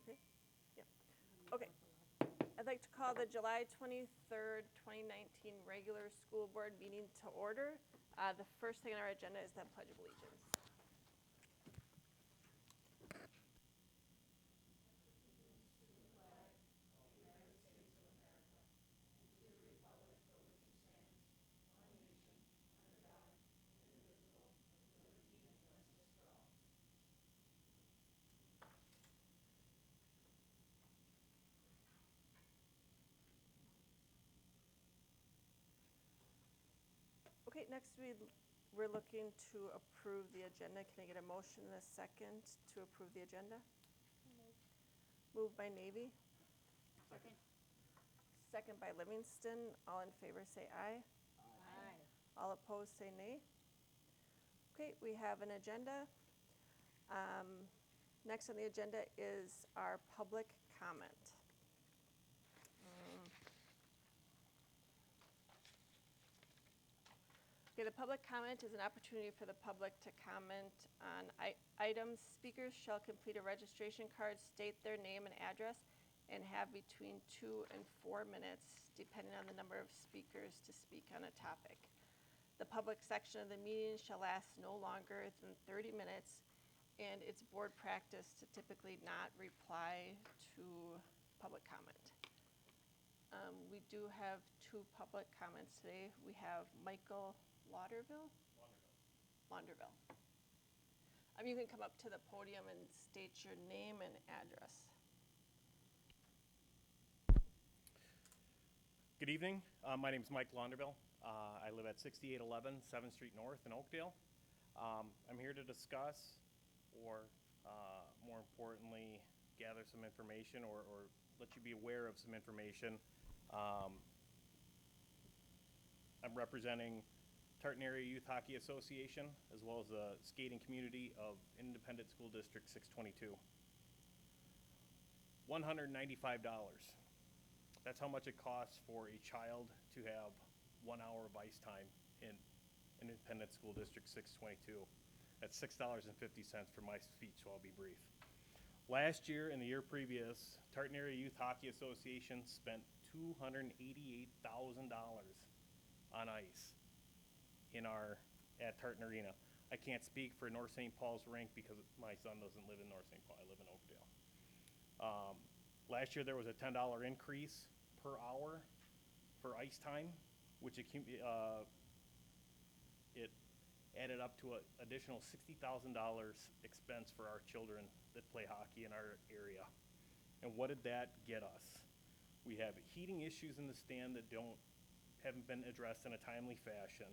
Okay. Yeah. Okay. I'd like to call the July 23rd, 2019 regular school board meeting to order. The first thing on our agenda is the Pledge of Allegiance. Okay, next we're looking to approve the agenda. Can I get a motion and a second to approve the agenda? Moved by Navy. Second. Second by Livingston. All in favor say aye. Aye. All opposed say nay. Okay, we have an agenda. Next on the agenda is our public comment. Okay, the public comment is an opportunity for the public to comment on items. Speakers shall complete a registration card, state their name and address, and have between 2 and 4 minutes, depending on the number of speakers, to speak on a topic. The public section of the meeting shall last no longer than 30 minutes, and it's board practice to typically not reply to public comment. We do have 2 public comments today. We have Michael Launderville. You can come up to the podium and state your name and address. Good evening. My name is Mike Launderville. I live at 6811 7th Street North in Oakdale. I'm here to discuss, or more importantly, gather some information or let you be aware of some information. I'm representing Tartan Area Youth Hockey Association, as well as the skating community of Independent School District 622. $195. That's how much it costs for a child to have 1 hour of ice time in Independent School District 622. That's $6.50 for my speech, so I'll be brief. Last year and the year previous, Tartan Area Youth Hockey Association spent $288,000 on ice at Tartan Arena. I can't speak for North St. Paul's rink because my son doesn't live in North St. Paul. I live in Oakdale. Last year there was a $10 increase per hour for ice time, which it added up to an additional $60,000 expense for our children that play hockey in our area. And what did that get us? We have heating issues in the stand that haven't been addressed in a timely fashion.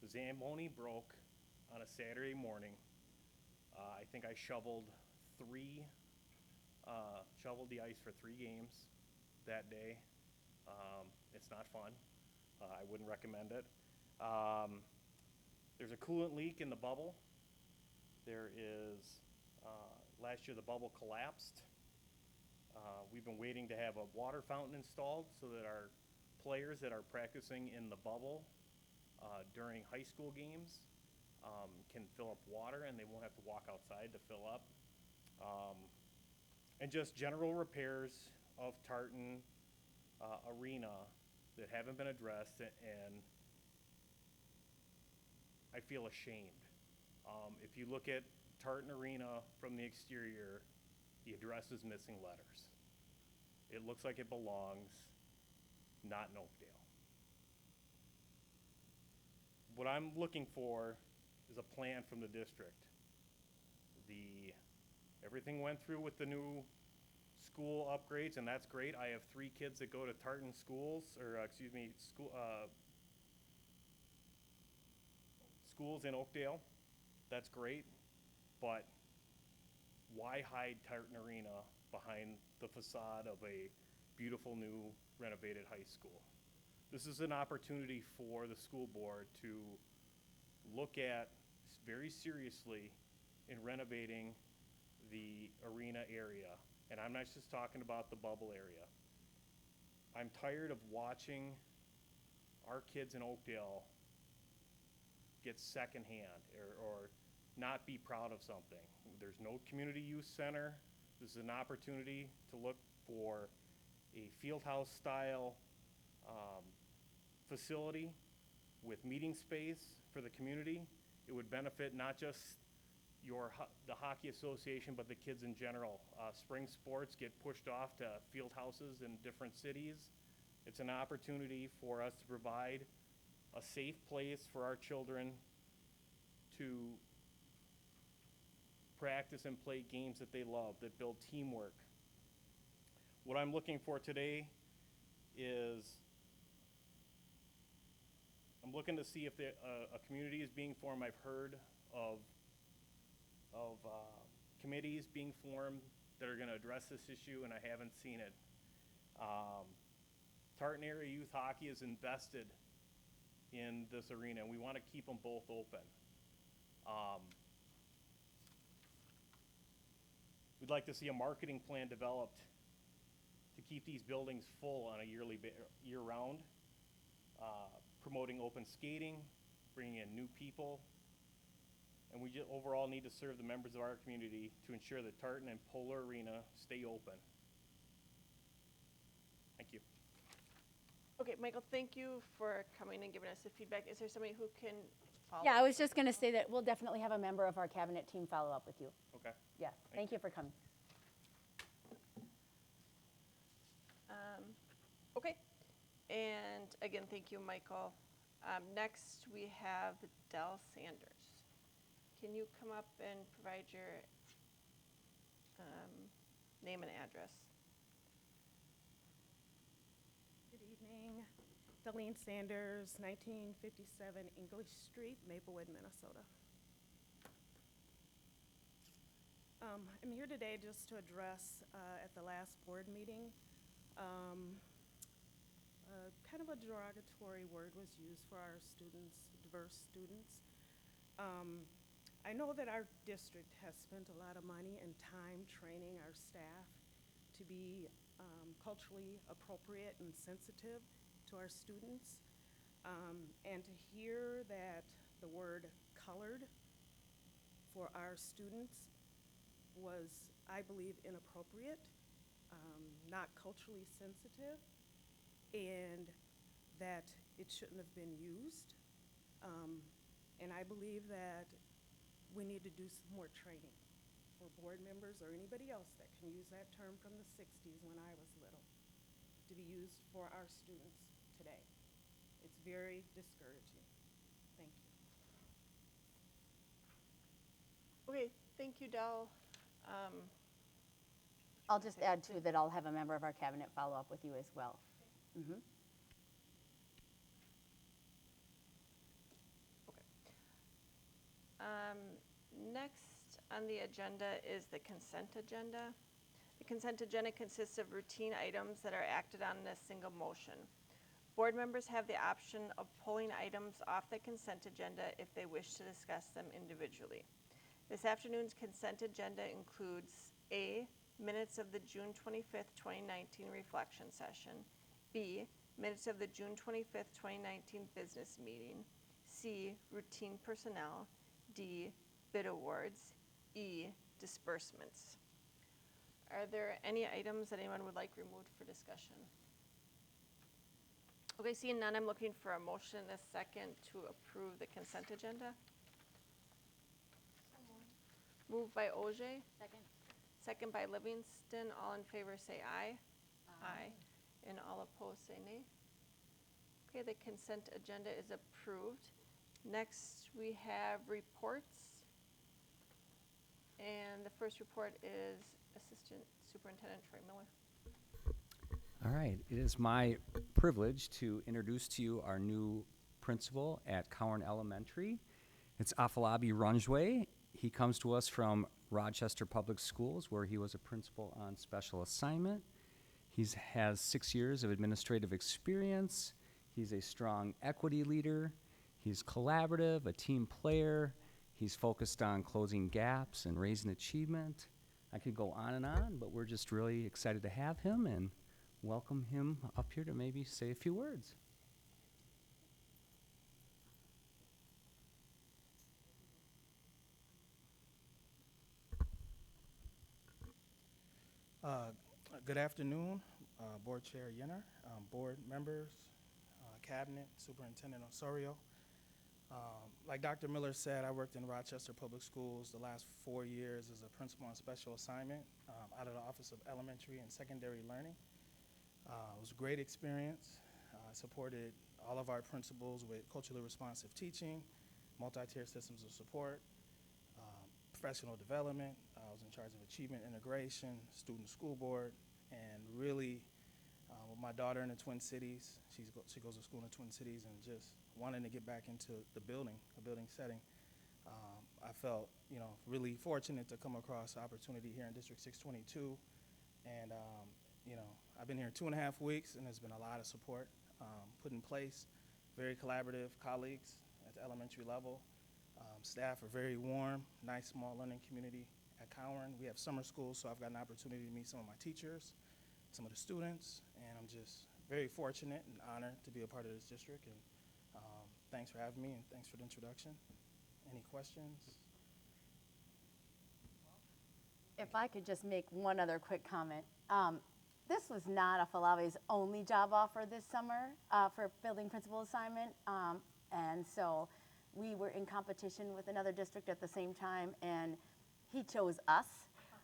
The Zamboni broke on a Saturday morning. I think I shoveled the ice for 3 games that day. It's not fun. I wouldn't recommend it. There's a coolant leak in the bubble. Last year the bubble collapsed. We've been waiting to have a water fountain installed so that our players that are practicing in the bubble during high school games can fill up water and they won't have to walk outside to fill up. And just general repairs of Tartan Arena that haven't been addressed, and I feel ashamed. If you look at Tartan Arena from the exterior, the address is missing letters. It looks like it belongs not in Oakdale. What I'm looking for is a plan from the district. Everything went through with the new school upgrades, and that's great. I have 3 kids that go to Tartan schools, schools in Oakdale. That's great, but why hide Tartan Arena behind the facade of a beautiful new renovated high school? This is an opportunity for the school board to look at very seriously in renovating the arena area. And I'm not just talking about the bubble area. I'm tired of watching our kids in Oakdale get secondhand or not be proud of something. There's no community youth center. This is an opportunity to look for a field house style facility with meeting space for the community. It would benefit not just the hockey association, but the kids in general. Spring sports get pushed off to field houses in different cities. It's an opportunity for us to provide a safe place for our children to practice and play games that they love, that build teamwork. What I'm looking for today is I'm looking to see if a community is being formed. I've heard of committees being formed that are going to address this issue, and I haven't seen it. Tartan Area Youth Hockey is invested in this arena, and we want to keep them both open. We'd like to see a marketing plan developed to keep these buildings full on a year-round, promoting open skating, bringing in new people, and we overall need to serve the members of our community to ensure that Tartan and Polar Arena stay open. Thank you. Okay, Michael, thank you for coming and giving us the feedback. Is there somebody who can follow? Yeah, I was just going to say that we'll definitely have a member of our cabinet team follow up with you. Okay. Yeah, thank you for coming. Okay, and again, thank you, Michael. Next, we have Dell Sanders. Can you come up and provide your name and address? Good evening. Delene Sanders, 1957 English Street, Maplewood, Minnesota. I'm here today just to address at the last board meeting, kind of a derogatory word was used for our students, diverse students. I know that our district has spent a lot of money and time training our staff to be culturally appropriate and sensitive to our students. And to hear that the word colored for our students was, I believe, inappropriate, not culturally sensitive, and that it shouldn't have been used. And I believe that we need to do some more training for board members or anybody else that can use that term from the 60s when I was little to be used for our students today. It's very discouraging. Thank you. Okay, thank you, Dell. I'll just add too that I'll have a member of our cabinet follow up with you as well. Mm-hmm. Next on the agenda is the consent agenda. The consent agenda consists of routine items that are acted on in a single motion. Board members have the option of pulling items off the consent agenda if they wish to discuss them individually. This afternoon's consent agenda includes A, minutes of the June 25th, 2019 reflection session, B, minutes of the June 25th, 2019 business meeting, C, routine personnel, D, bid awards, E, disbursements. Are there any items that anyone would like removed for discussion? Okay, seeing none, I'm looking for a motion and a second to approve the consent agenda. Moved by Ogier, Second. second by Livingston. All in favor say aye. Aye. And all opposed say nay. Okay, the consent agenda is approved. Next, we have reports. And the first report is Assistant Superintendent Troy Miller. All right, it is my privilege to introduce to you our new principal at Cowan Elementary. It's Afalabi Runjwe. He comes to us from Rochester Public Schools, where he was a principal on special assignment. He has 6 years of administrative experience. He's a strong equity leader. He's collaborative, a team player. He's focused on closing gaps and raising achievement. I could go on, but we're just really excited to have him and welcome him up here to maybe say a few words. Good afternoon, Board Chair Yenner, board members, cabinet, Superintendent Osorio. Like Dr. Miller said, I worked in Rochester Public Schools the last 4 years as a principal on special assignment out of the Office of Elementary and Secondary Learning. It was a great experience. I supported all of our principals with culturally responsive teaching, multi-tier systems of support, professional development. I was in charge of achievement integration, student school board, and really with my daughter in the Twin Cities, she goes to school in the Twin Cities, and just wanting to get back into a building setting. I felt, really fortunate to come across the opportunity here in District 622, and I've been here 2.5 weeks, and there's been a lot of support put in place. Very collaborative colleagues at the elementary level. Staff are very warm, nice small learning community at Cowan. We have summer school, so I've got an opportunity to meet some of my teachers, some of the students, and I'm just very fortunate and honored to be a part of this district. And thanks for having me, and thanks for the introduction. Any questions? If I could just make one other quick comment. This was not Afalabi's only job offer this summer for building principal assignment. And so we were in competition with another district at the same time, and he chose us.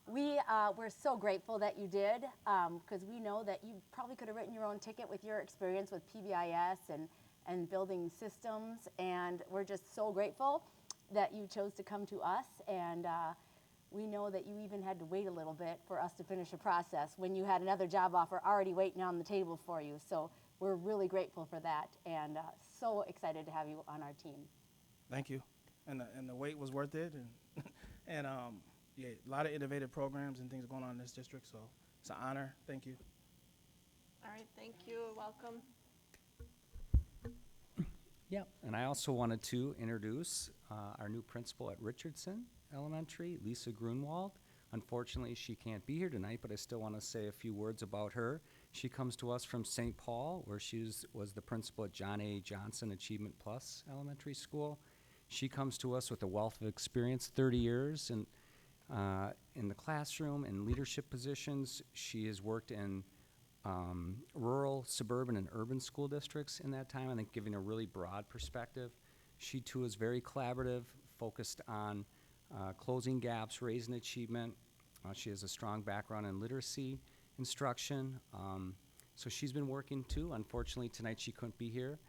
We're so grateful that you did, because we know that you probably could have written your own ticket with your experience with PBIS and building systems, and we're just so grateful that you chose to come to us. And we know that you even had to wait a little bit for us to finish the process when you had another job offer already waiting on the table for you. So we're really grateful for that, and so excited to have you on our team. Thank you. And the wait was worth it. And yeah, a lot of innovative programs and things going on in this district, so it's an honor. Thank you. All right, thank you, welcome. Yep, and I also wanted to introduce our new principal at Richardson Elementary, Lisa Grunwald. Unfortunately, she can't be here tonight, but I still want to say a few words about her. She comes to us from St. Paul, where she was the principal at John A. Johnson Achievement Plus Elementary School. She comes to us with a wealth of experience, 30 years in the classroom and leadership positions. She has worked in rural, suburban, and urban school districts in that time, I think giving a really broad perspective. She too is very collaborative, focused on closing gaps, raising achievement. She has a strong background in literacy instruction. So she's been working too. Unfortunately, tonight she couldn't be here.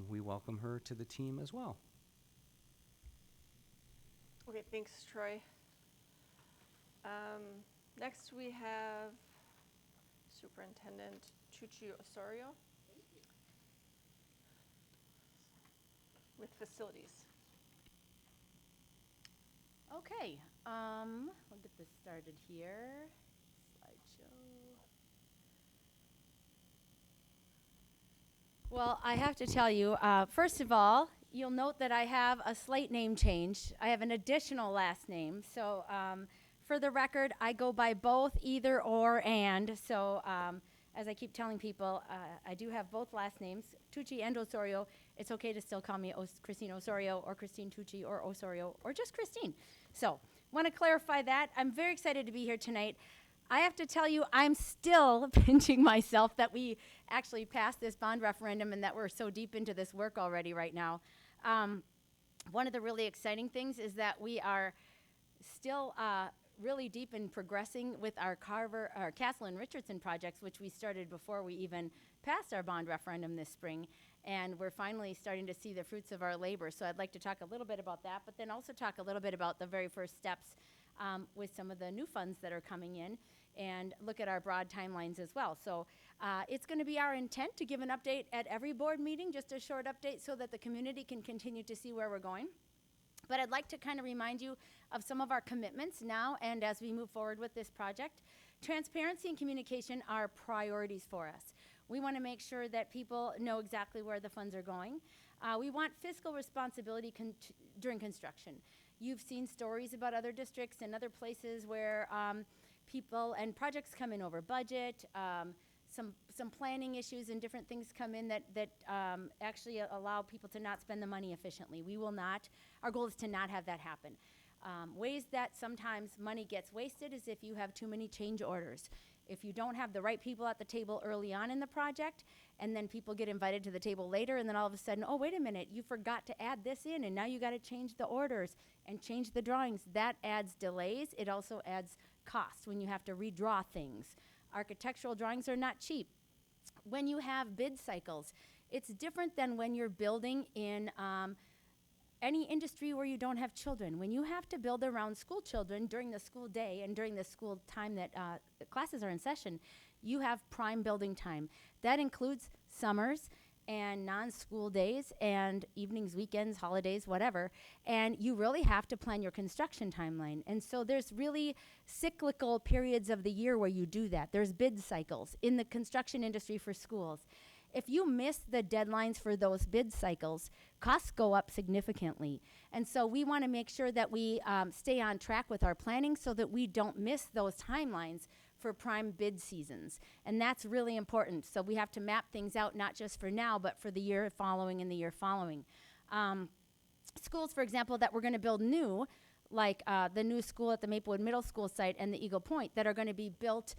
We welcome her to the team as well. Okay, thanks, Troy. Next we have Superintendent Chuchi Osorio with facilities. Okay, we'll get this started here. Slideshow. Well, I have to tell you, first of all, you'll note that I have a slight name change. I have an additional last name. So for the record, I go by both, either, or, and. So as I keep telling people, I do have both last names, Tucci and Osorio. It's okay to still call me Christine Osorio or Christine Tucci or Osorio or just Christine. So want to clarify that. I'm very excited to be here tonight. I have to tell you, I'm still pinching myself that we actually passed this bond referendum and that we're so deep into this work already right now. One of the really exciting things is that we are still really deep in progressing with our Castle and Richardson projects, which we started before we even passed our bond referendum this spring. And we're finally starting to see the fruits of our labor. So I'd like to talk a little bit about that, but then also talk a little bit about the very first steps with some of the new funds that are coming in, and look at our broad timelines as well. So it's going to be our intent to give an update at every board meeting, just a short update so that the community can continue to see where we're going. But I'd like to kind of remind you of some of our commitments now and as we move forward with this project. Transparency and communication are priorities for us. We want to make sure that people know exactly where the funds are going. We want fiscal responsibility during construction. You've seen stories about other districts and other places where people and projects come in over budget, some planning issues and different things come in that actually allow people to not spend the money efficiently. We will not. Our goal is to not have that happen. Ways that sometimes money gets wasted is if you have too many change orders. If you don't have the right people at the table early on in the project, and then people get invited to the table later, and then all of a sudden, oh, wait a minute, you forgot to add this in, and now you got to change the orders and change the drawings. That adds delays. It also adds cost when you have to redraw things. Architectural drawings are not cheap. When you have bid cycles, it's different than when you're building in any industry where you don't have children. When you have to build around school children during the school day and during the school time that the classes are in session, you have prime building time. That includes summers and non-school days and evenings, weekends, holidays, whatever. And you really have to plan your construction timeline. And so there's really cyclical periods of the year where you do that. There's bid cycles in the construction industry for schools. If you miss the deadlines for those bid cycles, costs go up significantly. And so we want to make sure that we stay on track with our planning so that we don't miss those timelines for prime bid seasons. And that's really important. So we have to map things out not just for now, but for the year following and the year following. Schools, for example, that we're going to build new, like the new school at the Maplewood Middle School site and the Eagle Point, that are going to be built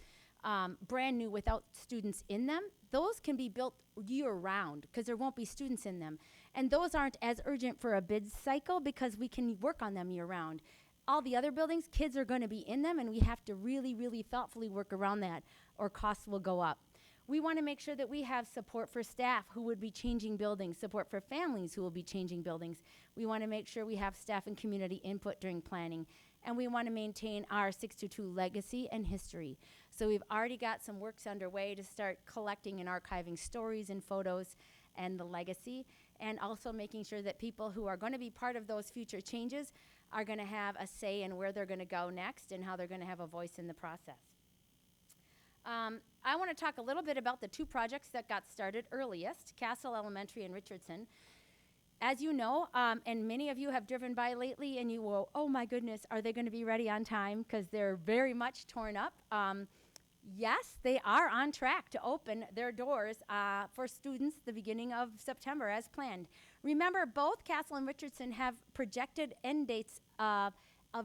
brand new without students in them, those can be built year-round because there won't be students in them. And those aren't as urgent for a bid cycle because we can work on them year-round. All the other buildings, kids are going to be in them, and we have to really, really thoughtfully work around that, or costs will go up. We want to make sure that we have support for staff who would be changing buildings, support for families who will be changing buildings. We want to make sure we have staff and community input during planning. And we want to maintain our 622 legacy and history. So we've already got some works underway to start collecting and archiving stories and photos and the legacy, and also making sure that people who are going to be part of those future changes are going to have a say in where they're going to go next and how they're going to have a voice in the process. I want to talk a little bit about the two projects that got started earliest, Castle Elementary and Richardson. As you know, and many of you have driven by lately, and you will, oh my goodness, are they going to be ready on time? Because they're very much torn up. Yes, they are on track to open their doors for students the beginning of September as planned. Remember, both Castle and Richardson have projected end dates of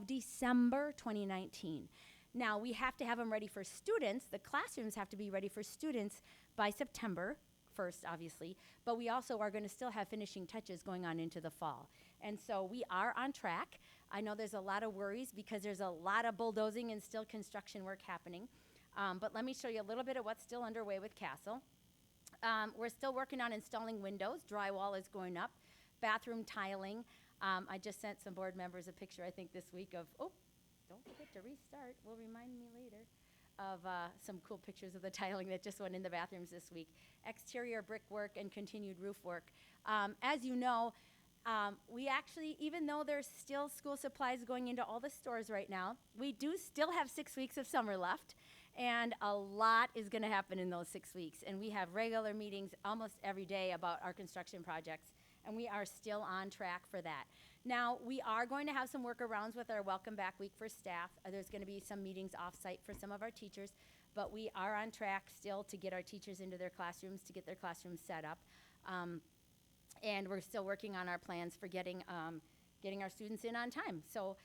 December 2019. Now, we have to have them ready for students. The classrooms have to be ready for students by September 1st, obviously, but we also are going to still have finishing touches going on into the fall. And so we are on track. I know there's a lot of worries because there's a lot of bulldozing and still construction work happening. But let me show you a little bit of what's still underway with Castle. We're still working on installing windows. Drywall is going up. Bathroom tiling. I just sent some board members a picture, I think, this week of, oh, don't forget to restart. Will remind me later of some cool pictures of the tiling that just went in the bathrooms this week. Exterior brickwork and continued roof work. As you know, we actually, even though there's still school supplies going into all the stores right now, we do still have 6 weeks of summer left, and a lot is going to happen in those 6 weeks. And we have regular meetings almost every day about our construction projects, and we are still on track for that. Now, we are going to have some workarounds with our Welcome Back Week for staff. There's going to be some meetings off-site for some of our teachers, but we are on track still to get our teachers into their classrooms, to get their classrooms set up. And we're still working on our plans for getting our students in on time. So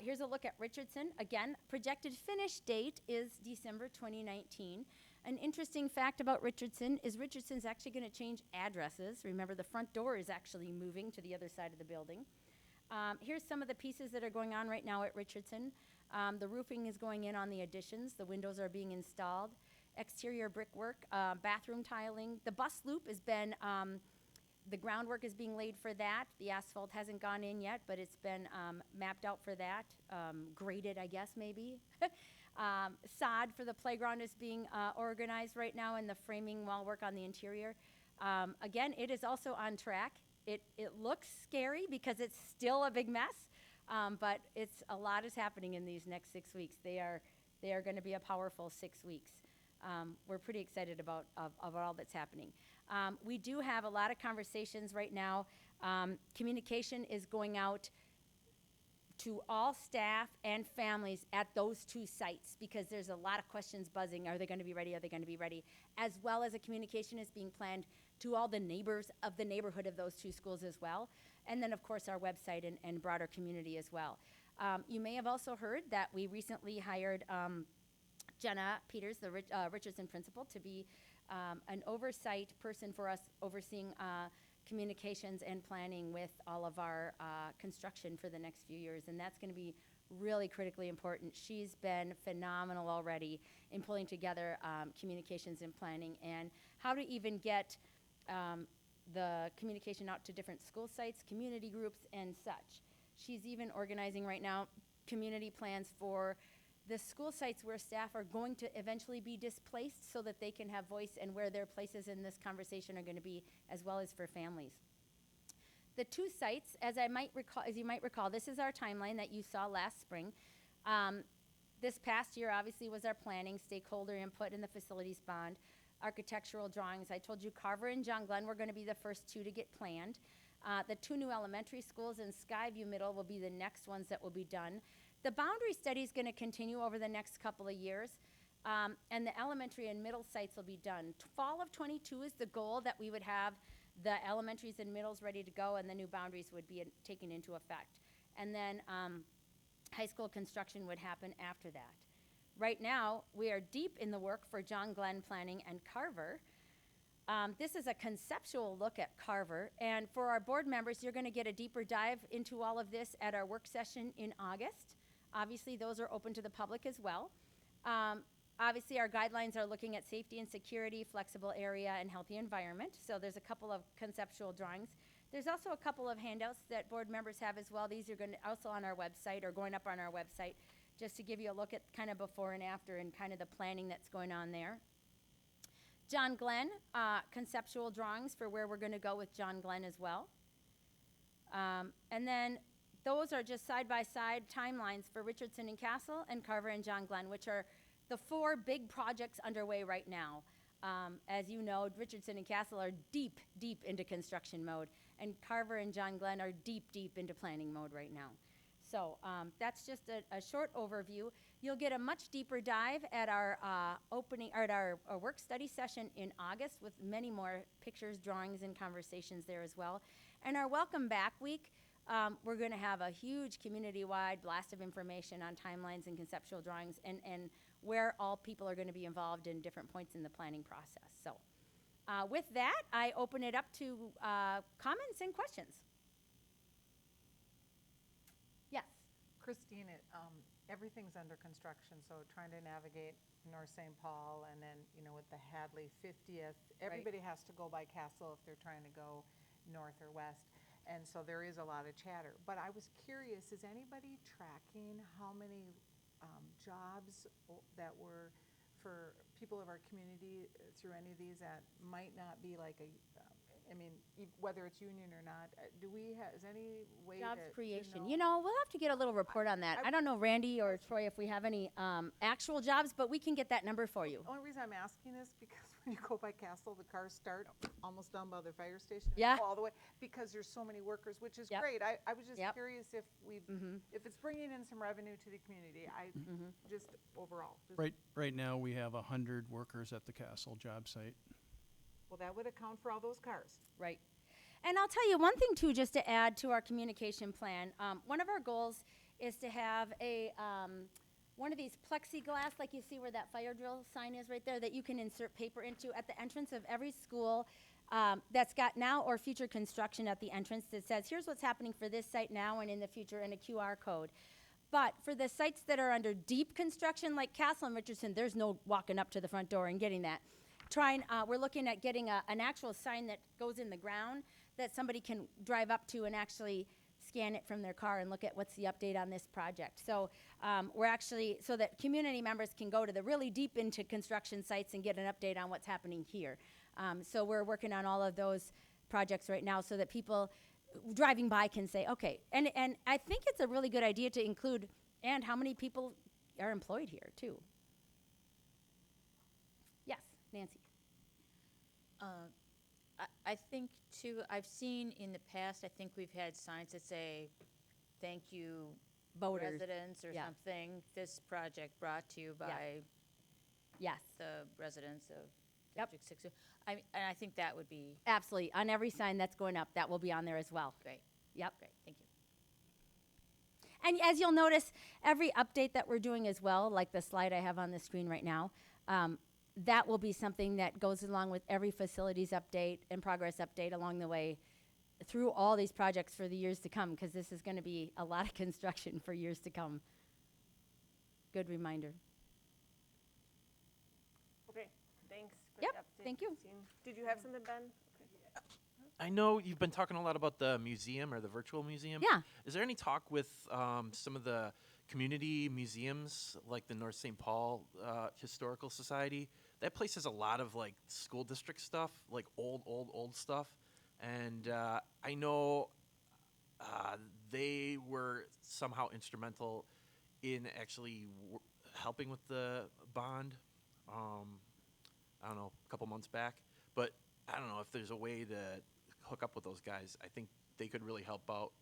here's a look at Richardson. Again, projected finish date is December 2019. An interesting fact about Richardson is Richardson's actually going to change addresses. Remember, the front door is actually moving to the other side of the building. Here's some of the pieces that are going on right now at Richardson. The roofing is going in on the additions. The windows are being installed. Exterior brickwork, bathroom tiling. The bus loop has been, the groundwork is being laid for that. The asphalt hasn't gone in yet, but it's been mapped out for that. Graded, I guess, maybe. Sod for the playground is being organized right now, and the framing wall work on the interior. Again, it is also on track. It looks scary because it's still a big mess, but a lot is happening in these next 6 weeks. They are going to be a powerful 6 weeks. We're pretty excited about all that's happening. We do have a lot of conversations right now. Communication is going out to all staff and families at those two sites because there's a lot of questions buzzing. Are they going to be ready? Are they going to be ready? As well as a communication is being planned to all the neighbors of the neighborhood of those two schools as well. And then, of course, our website and broader community as well. You may have also heard that we recently hired Jenna Peters, the Richardson principal, to be an oversight person for us overseeing communications and planning with all of our construction for the next few years. And that's going to be really critically important. She's been phenomenal already in pulling together communications and planning and how to even get the communication out to different school sites, community groups, and such. She's even organizing right now community plans for the school sites where staff are going to eventually be displaced so that they can have voice and where their places in this conversation are going to be, as well as for families. The two sites, as you might recall, this is our timeline that you saw last spring. This past year, obviously, was our planning, stakeholder input, and the facilities bond, architectural drawings. I told you Carver and John Glenn were going to be the first two to get planned. The two new elementary schools in Skyview Middle will be the next ones that will be done. The boundary study is going to continue over the next couple of years, and the elementary and middle sites will be done. Fall of '22 is the goal, that we would have the elementaries and middles ready to go, and the new boundaries would be taken into effect. And then high school construction would happen after that. Right now, we are deep in the work for John Glenn Planning and Carver. This is a conceptual look at Carver, and for our board members, you're going to get a deeper dive into all of this at our work session in August. Obviously, those are open to the public as well. Obviously, our guidelines are looking at safety and security, flexible area, and healthy environment. So there's a couple of conceptual drawings. There's also a couple of handouts that board members have as well. These are going to also on our website or going up on our website, just to give you a look at kind of before and after and kind of the planning that's going on there. John Glenn, conceptual drawings for where we're going to go with John Glenn as well. And then those are just side-by-side timelines for Richardson and Castle and Carver and John Glenn, which are the four big projects underway right now. As you know, Richardson and Castle are deep, deep into construction mode, and Carver and John Glenn are deep, deep into planning mode right now. So that's just a short overview. You'll get a much deeper dive at our our work study session in August with many more pictures, drawings, and conversations there as well. And our Welcome Back Week, we're going to have a huge community-wide blast of information on timelines and conceptual drawings and where all people are going to be involved in different points in the planning process. So with that, I open it up to comments and questions. Yes. Christine, everything's under construction, so trying to navigate North St. Paul, and then, with the Hadley 50th, everybody has to go by Castle if they're trying to go north or west, and so there is a lot of chatter. But I was curious, is anybody tracking how many jobs that were for people of our community through any of these that might not be like whether it's union or not, is any way Jobs to creation. know? We'll have to get a little report on that. I don't know, Randy or Troy, if we have any actual jobs, but we can get that number for you. The only reason I'm asking is because when you go by Castle, the cars start almost down by the fire station. Yeah. And go all the way, because there's so many workers, which is Yep. great. I was just Yep. curious if if it's bringing in some revenue to the community. Just overall. Right now, we have 100 workers at the Castle job site. Well, that would account for all those cars. Right. And I'll tell you one thing, too, just to add to our communication plan. One of our goals is to have one of these plexiglass, like you see where that fire drill sign is right there, that you can insert paper into at the entrance of every school that's got now or future construction at the entrance that says, here's what's happening for this site now and in the future, and a QR code. But for the sites that are under deep construction, like Castle and Richardson, there's no walking up to the front door and getting that. We're looking at getting an actual sign that goes in the ground that somebody can drive up to and actually scan it from their car and look at what's the update on this project. So we're actually, so that community members can go to the really deep into construction sites and get an update on what's happening here. So we're working on all of those projects right now so that people driving by can say, okay. And I think it's a really good idea to include, and how many people are employed here, too. Yes, Nancy. I think, too, I've seen in the past, I think we've had signs that say, thank you, Voters. residents, or Yeah. something. This project brought to you by Yes, the residents of Yep. District 6. And I think that would be absolutely. On every sign that's going up, that will be on there as well. great. Yep. Great, thank you. And as you'll notice, every update that we're doing as well, like the slide I have on the screen right now, that will be something that goes along with every facilities update and progress update along the way through all these projects for the years to come, because this is going to be a lot of construction for years to come. Good reminder. Okay, thanks for Yep, the update. thank you. Christine. Did you have something, Ben? Okay. I know you've been talking a lot about the museum or the virtual museum. Yeah. Is there any talk with some of the community museums, like the North St. Paul Historical Society? That place has a lot of like school district stuff, like old stuff. And I know they were somehow instrumental in actually helping with the bond. I don't know, a couple months back. But I don't know if there's a way to hook up with those guys. I think they could really help out.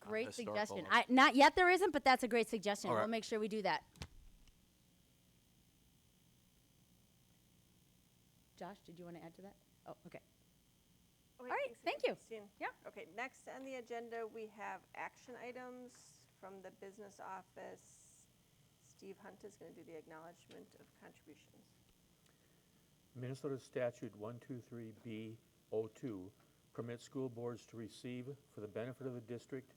Great historical. suggestion. Not yet there isn't, but that's a great suggestion. All right. We'll make sure we do that. Josh, did you want to add to that? Oh, okay. Okay, All right, thanks thank again, you. Christine. Yeah. Okay, next on the agenda, we have action items from the business office. Steve Hunt is going to do the acknowledgement of contributions. Minnesota Statute 123B02 permits school boards to receive, for the benefit of the district,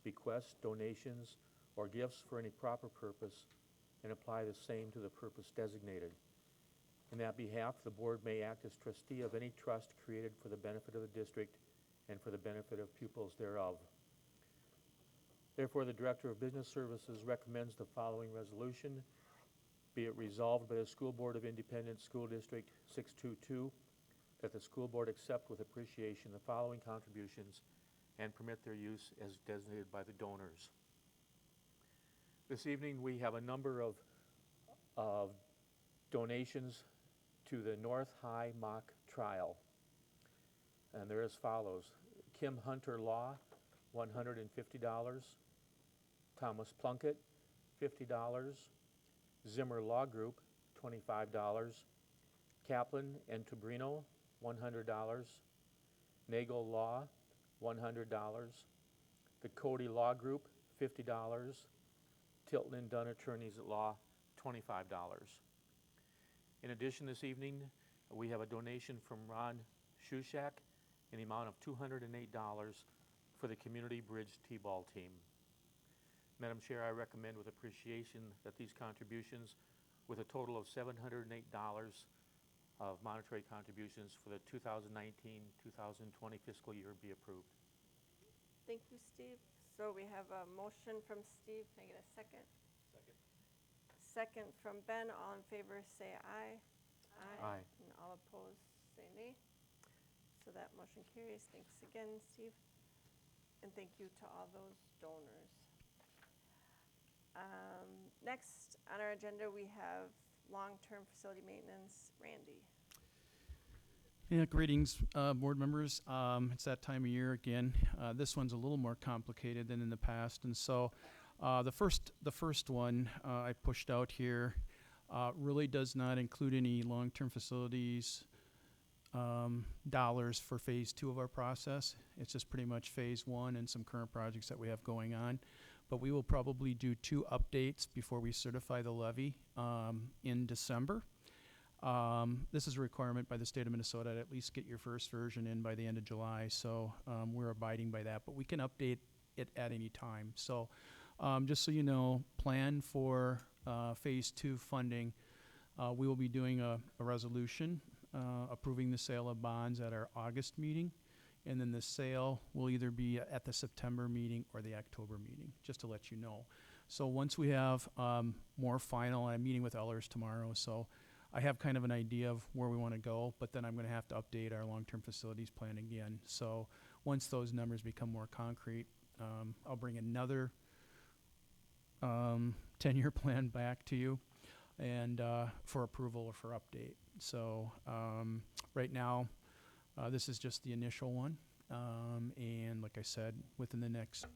bequests, donations, or gifts for any proper purpose, and apply the same to the purpose designated. In that behalf, the board may act as trustee of any trust created for the benefit of the district and for the benefit of pupils thereof. Therefore, the Director of Business Services recommends the following resolution. Be it resolved by the School Board of Independent School District 622 that the school board accept with appreciation the following contributions and permit their use as designated by the donors. This evening we have a number of donations to the North High Mock Trial. And they're as follows. Kim Hunter Law, $150. Thomas Plunkett, $50. Zimmer Law Group, $25. Kaplan and Tubrino, $100. Nagel Law, $100. The Cody Law Group, $50. Tilton and Dunn Attorneys at Law, $25. In addition, this evening, we have a donation from Ron Shushak in the amount of $208 for the Community Bridge T-ball team. Madam Chair, I recommend with appreciation that these contributions, with a total of $708 of monetary contributions for the 2019-2020 fiscal year, be approved. Thank you, Steve. So we have a motion from Steve. Can I get a second? Second from Ben. All in favor say aye. Aye. And all opposed say nay. So that motion carries. Thanks again, Steve. And thank you to all those donors. Next on our agenda, we have long-term facility maintenance. Randy. Yeah, greetings, board members. It's that time of year again. This one's a little more complicated than in the past, and so the first one I pushed out here really does not include any long-term facilities dollars for phase 2 of our process. It's just pretty much phase 1 and some current projects that we have going on. But we will probably do 2 updates before we certify the levy in December. This is a requirement by the state of Minnesota to at least get your first version in by the end of July, so we're abiding by that, but we can update it at any time. So just so you know, plan for phase 2 funding. We will be doing a resolution approving the sale of bonds at our August meeting, and then the sale will either be at the September meeting or the October meeting, just to let you know. So once we have more final, I'm meeting with Ellers tomorrow, so I have kind of an idea of where we want to go, but then I'm going to have to update our long-term facilities plan again. So once those numbers become more concrete, I'll bring another 10-year plan back to you and for approval or for update. So right now, this is just the initial one. And like I said, within the next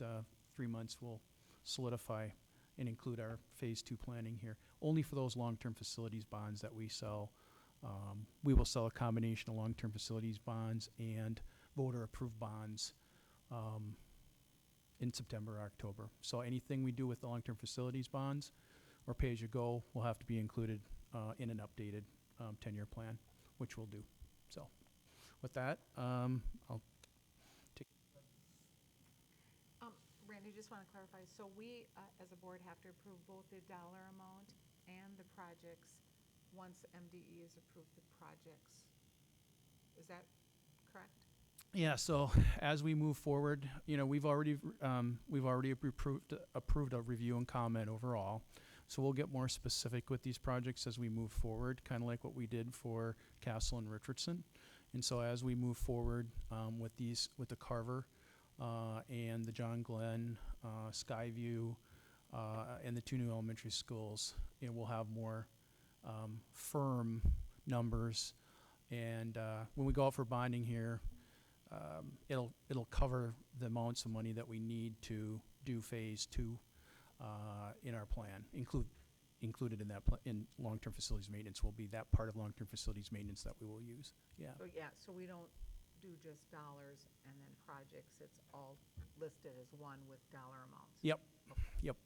3 months, we'll solidify and include our phase 2 planning here. Only for those long-term facilities bonds that we sell. We will sell a combination of long-term facilities bonds and voter-approved bonds in September or October. So anything we do with the long-term facilities bonds or pay-as-you-go will have to be included in an updated 10-year plan, which we'll do. So with that, I'll take. Randy, just want to clarify, so we, as a board, have to approve both the dollar amount and the projects once MDE has approved the projects. Is that correct? Yeah, so as we move forward, you know, we've already approved a review and comment overall. So we'll get more specific with these projects as we move forward, kind of like what we did for Castle and Richardson. And so as we move forward with the Carver and the John Glenn, Skyview, and the two new elementary schools, you know, we'll have more firm numbers. And when we go out for bonding here, it'll cover the amounts of money that we need to do phase 2 in our plan. Included in that in long-term facilities maintenance will be that part of long-term facilities maintenance that we will use. Yeah. So we don't do just dollars and then projects. It's all listed as one with dollar amounts. Yep. Yep.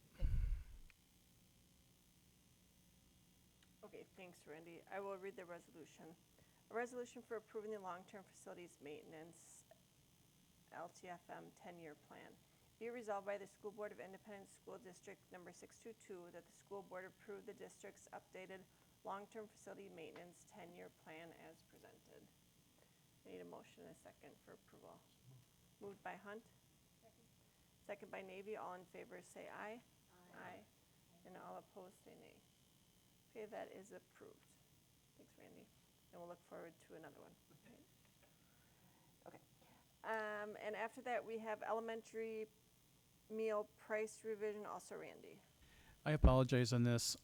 Okay, thanks, Randy. I will read the resolution. A resolution for approving the long-term facilities maintenance LTFM 10-year plan. Be it resolved by the School Board of Independent School District number 622 that the school board approve the district's updated long-term facility maintenance 10-year plan as presented. I need a motion and a second for approval. Moved by Hunt. Second by Navy. All in favor say aye. Aye. And all opposed say nay. Okay, that is approved. Thanks, Randy. And we'll look forward to another one. Okay. And after that, we have elementary meal price revision, also Randy. I apologize on this.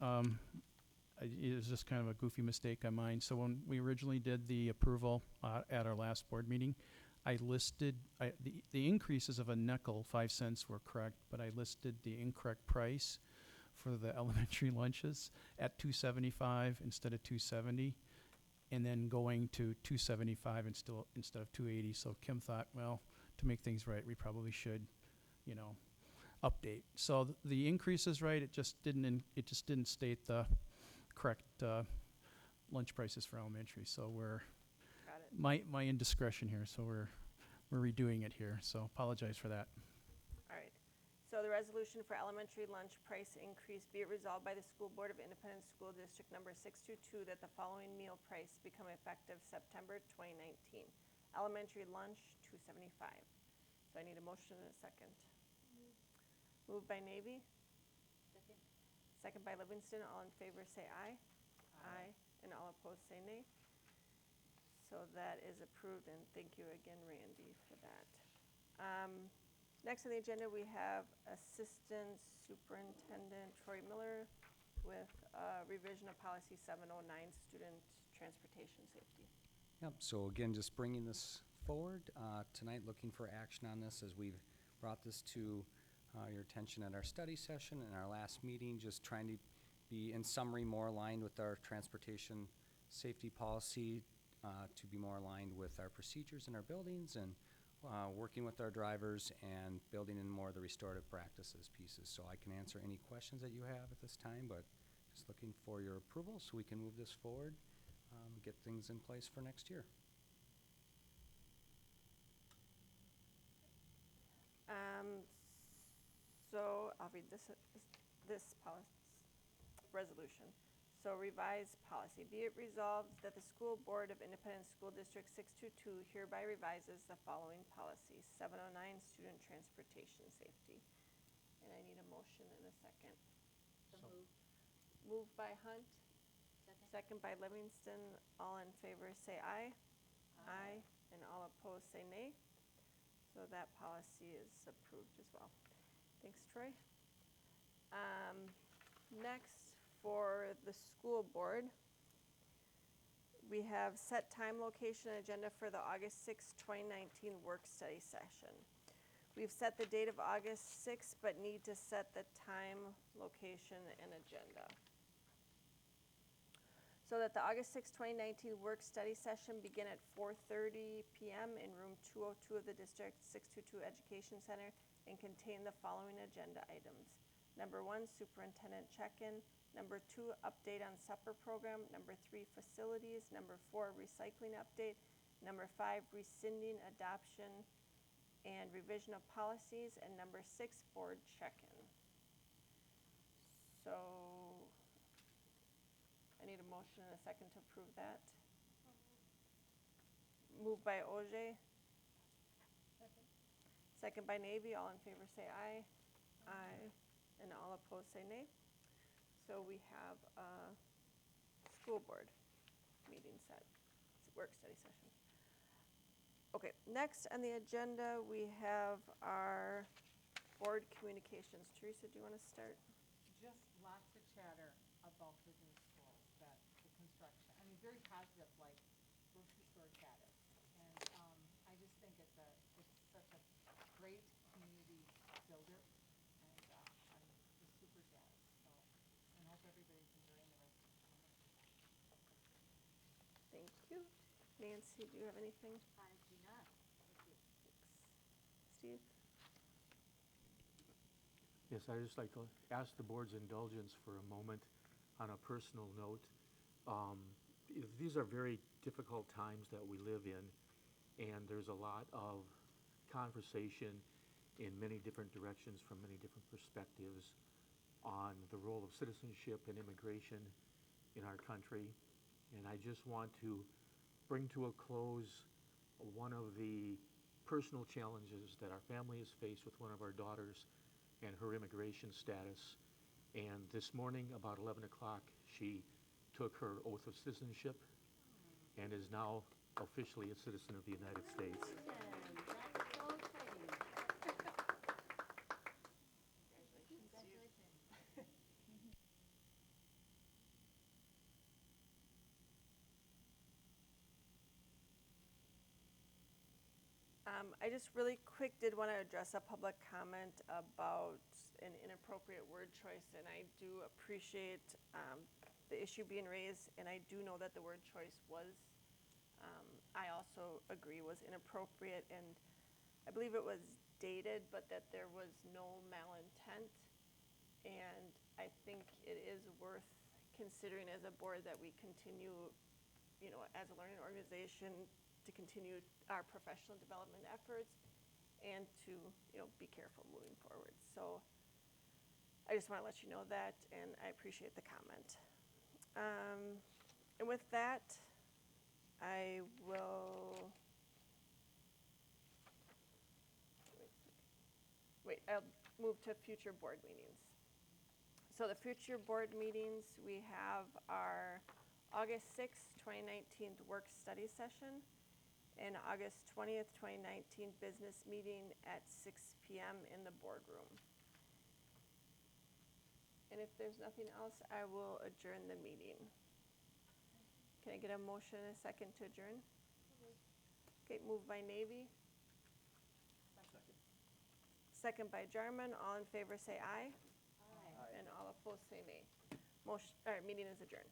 It was just kind of a goofy mistake on mine. So when we originally did the approval at our last board meeting, I listed the increases of a nickel, 5 cents were correct, but I listed the incorrect price for the elementary lunches at $2.75 instead of $2.70, and then going to $2.75 instead of $2.80. So Kim thought, well, to make things right, we probably should, you know, update. So the increase is right. It just didn't state the correct lunch prices for elementary. So we're Got it. my indiscretion here. So we're redoing it here. So apologize for that. All right. So the resolution for elementary lunch price increase be it resolved by the School Board of Independent School District number 622 that the following meal price become effective September 2019. Elementary lunch, $2.75. So I need a motion and a second. Moved by Navy. Second by Livingston. All in favor say aye. Aye. And all opposed say nay. So that is approved, and thank you again, Randy, for that. Next on the agenda, we have Assistant Superintendent Troy Miller with revision of Policy 709, Student Transportation Safety. Yep, so again, just bringing this forward tonight, looking for action on this as we've brought this to your attention at our study session and our last meeting, just trying to be, in summary, more aligned with our transportation safety policy, to be more aligned with our procedures in our buildings and working with our drivers and building in more of the restorative practices pieces. So I can answer any questions that you have at this time, but just looking for your approval so we can move this forward, get things in place for next year. So I'll read this resolution. So revised policy. Be it resolved that the School Board of Independent School District 622 hereby revises the following policy. 709, Student Transportation Safety. And I need a motion and a second. Moved by Hunt. Second by Livingston. All in favor say aye. Aye. And all opposed say nay. So that policy is approved as well. Thanks, Troy. Next, for the school board, we have set time, location, and agenda for the August 6, 2019 work study session. We've set the date of August 6th, but need to set the time, location, and agenda. So that the August 6, 2019 work study session begin at 4:30 p.m. in room 202 of the District 622 Education Center and contain the following agenda items. Number 1, superintendent check-in. Number 2, update on supper program. Number 3, facilities. Number 4, recycling update. Number 5, rescinding adoption and revision of policies. And number 6, board check-in. So I need a motion and a second to approve that. Moved by Ogier. Second by Navy. All in favor say aye. Aye. And all opposed say nay. So we have a school board meeting set, work study session. Okay, next on the agenda, we have our board communications. Teresa, do you want to start? Just lots of chatter about the new schools, that the construction, I mean, very positive, like grocery store chatter. And I just think it's such a great community builder, and I'm just super jazzed. So, and hope everybody's enjoying the rest of the summer. Thank you. Nancy, do you have anything? I do not. Thank you. Steve? Yes, I'd just like to ask the board's indulgence for a moment on a personal note. These are very difficult times that we live in, and there's a lot of conversation in many different directions from many different perspectives on the role of citizenship and immigration in our country. And I just want to bring to a close one of the personal challenges that our family has faced with one of our daughters and her immigration status. And this morning, about 11 o'clock, she took her oath of citizenship and is now officially a citizen of the United States. That's so exciting. I just really quick did want to address a public comment about an inappropriate word choice, and I do appreciate the issue being raised, and I do know that the word choice was, I also agree, was inappropriate, and I believe it was dated, but that there was no malintent, and I think it is worth considering as a board that we continue, as a learning organization, to continue our professional development efforts and to, be careful moving forward. So I just want to let you know that, and I appreciate the comment. And with that, I will, I'll move to future board meetings. So the future board meetings, we have our August 6th, 2019 work study session, and August 20th, 2019 business meeting at 6 p.m. in the boardroom. And if there's nothing else, I will adjourn the meeting. Can I get a motion and a second to adjourn? Okay, moved by Navy. Second by Jarman. All in favor say aye. Aye. And all opposed say nay. Meeting is adjourned.